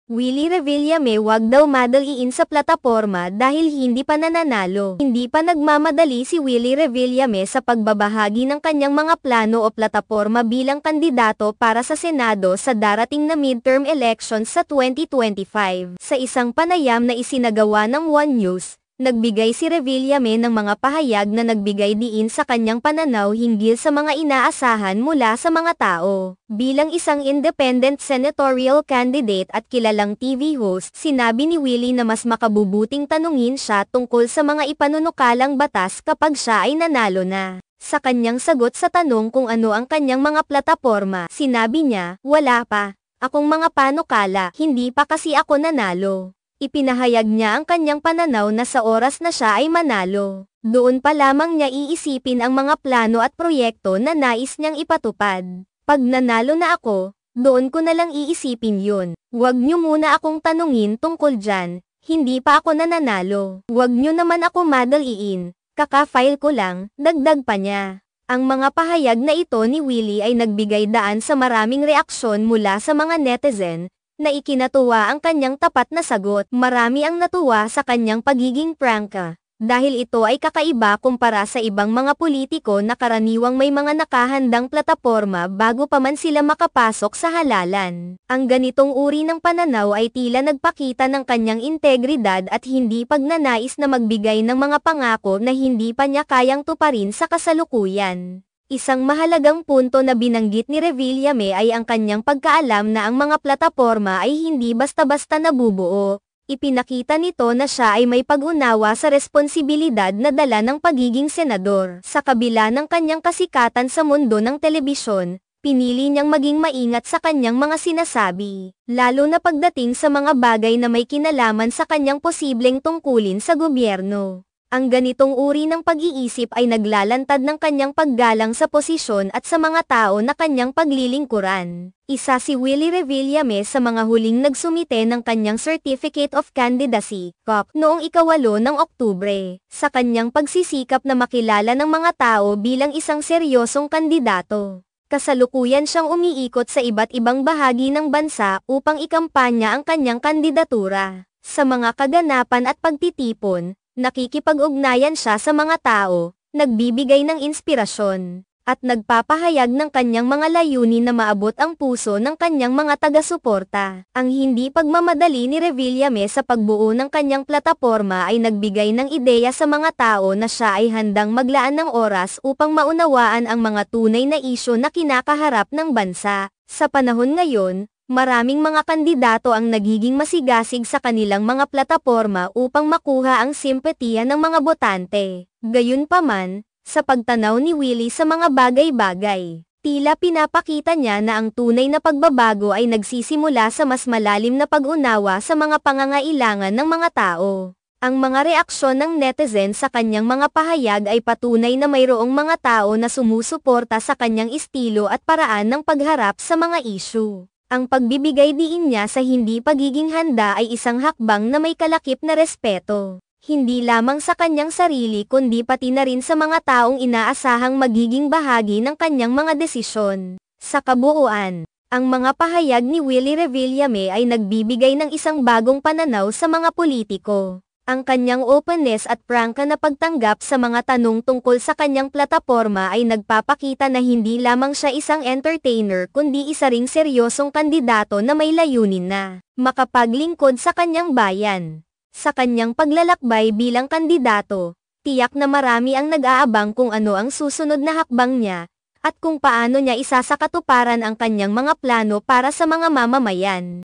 Willie Revillame wag daw madaliin sa plataporma dahil hindi pa nananalo. Hindi pa nagmamadali si Willie Revillame sa pagbabahagi ng kanyang mga plano o plataporma bilang kandidato para sa Senado sa darating na midterm elections sa 2025. Sa isang panayam na isinagawa ng One News, nagbigay si Revillame ng mga pahayag na nagbigay diin sa kanyang pananaw hinggil sa mga inaasahan mula sa mga tao. Bilang isang independent senatorial candidate at kilalang TV host, sinabi ni Willie na mas makabubuting tanungin siya tungkol sa mga ipanunukalang batas kapag siya ay nanalo na. Sa kanyang sagot sa tanong kung ano ang kanyang mga plataporma, sinabi niya, "Wala pa akong mga panukala, hindi pa kasi ako nanalo." Ipinahayag niya ang kanyang pananaw na sa oras na siya ay manalo, doon pa lamang niya iisipin ang mga plano at proyekto na nais niyang ipatupad. "Pag nanalo na ako, doon ko na lang iisipin yun. Huwag niyo muna akong tanungin tungkol dyan, hindi pa ako nananalo. Huwag niyo naman ako madaliin, kaka-file ko lang," dagdag pa niya. Ang mga pahayag na ito ni Willie ay nagbigay daan sa maraming reaksyon mula sa mga netizen, na ikinatuwa ang kanyang tapat na sagot. Marami ang natuwa sa kanyang pagiging prangka, dahil ito ay kakaiba kumpara sa ibang mga politiko na karaniwang may mga nakahandang plataporma bago pa man sila makapasok sa halalan. Ang ganitong uri ng pananaw ay tila nagpakita ng kanyang integridad at hindi pagnanais na magbigay ng mga pangako na hindi pa niya kayang tuparin sa kasalukuyan. Isang mahalagang punto na binanggit ni Revillame ay ang kanyang pagkaalam na ang mga plataporma ay hindi basta-basta nabubuo. Ipinakita nito na siya ay may pag-unawa sa responsibilidad na dala ng pagiging senador. Sa kabila ng kanyang kasikatan sa mundo ng telebisyon, pinili niyang maging maingat sa kanyang mga sinasabi, lalo na pagdating sa mga bagay na may kinalaman sa kanyang posibleng tungkulin sa gobyerno. Ang ganitong uri ng pag-iisip ay naglalantad ng kanyang paggalang sa posisyon at sa mga tao na kanyang paglilingkuran. Isa si Willie Revillame sa mga huling nagsumite ng kanyang Certificate of Candidacy, COC, noong 8 ng Oktubre, sa kanyang pagsisikap na makilala ng mga tao bilang isang seryosong kandidato. Kasalukuyan siyang umiikot sa iba't ibang bahagi ng bansa upang ikampanya ang kanyang kandidatura. Sa mga kaganapan at pagtitipon, nakikipag-ugnayan siya sa mga tao, nagbibigay ng inspirasyon, at nagpapahayag ng kanyang mga layunin na maabot ang puso ng kanyang mga taga-suporta. Ang hindi pagmamadali ni Revillame sa pagbuo ng kanyang plataporma ay nagbigay ng ideya sa mga tao na siya ay handang maglaan ng oras upang maunawaan ang mga tunay na isyu na kinakaharap ng bansa. Sa panahon ngayon, maraming mga kandidato ang nagiging masigasig sa kanilang mga plataporma upang makuha ang simpatiya ng mga botante. Gayunpaman, sa pagtanaw ni Willie sa mga bagay-bagay, tila pinapakita niya na ang tunay na pagbabago ay nagsisimula sa mas malalim na pag-unawa sa mga pangangailangan ng mga tao. Ang mga reaksyon ng netizen sa kanyang mga pahayag ay patunay na mayroong mga tao na sumusuporta sa kanyang estilo at paraan ng pagharap sa mga issue. Ang pagbibigay diin niya sa hindi pagiging handa ay isang hakbang na may kalakip na respeto, hindi lamang sa kanyang sarili kundi pati na rin sa mga taong inaasahang magiging bahagi ng kanyang mga desisyon. Sa kabuuan, ang mga pahayag ni Willie Revillame ay nagbibigay ng isang bagong pananaw sa mga politiko. Ang kanyang openness at prangka na pagtanggap sa mga tanong tungkol sa kanyang plataporma ay nagpapakita na hindi lamang siya isang entertainer kundi isa ring seryosong kandidato na may layunin na makapaglingkod sa kanyang bayan. Sa kanyang paglalakbay bilang kandidato, tiyak na marami ang nag-aabang kung ano ang susunod na hakbang niya, at kung paano niya isasakatuparan ang kanyang mga plano para sa mga mamamayan.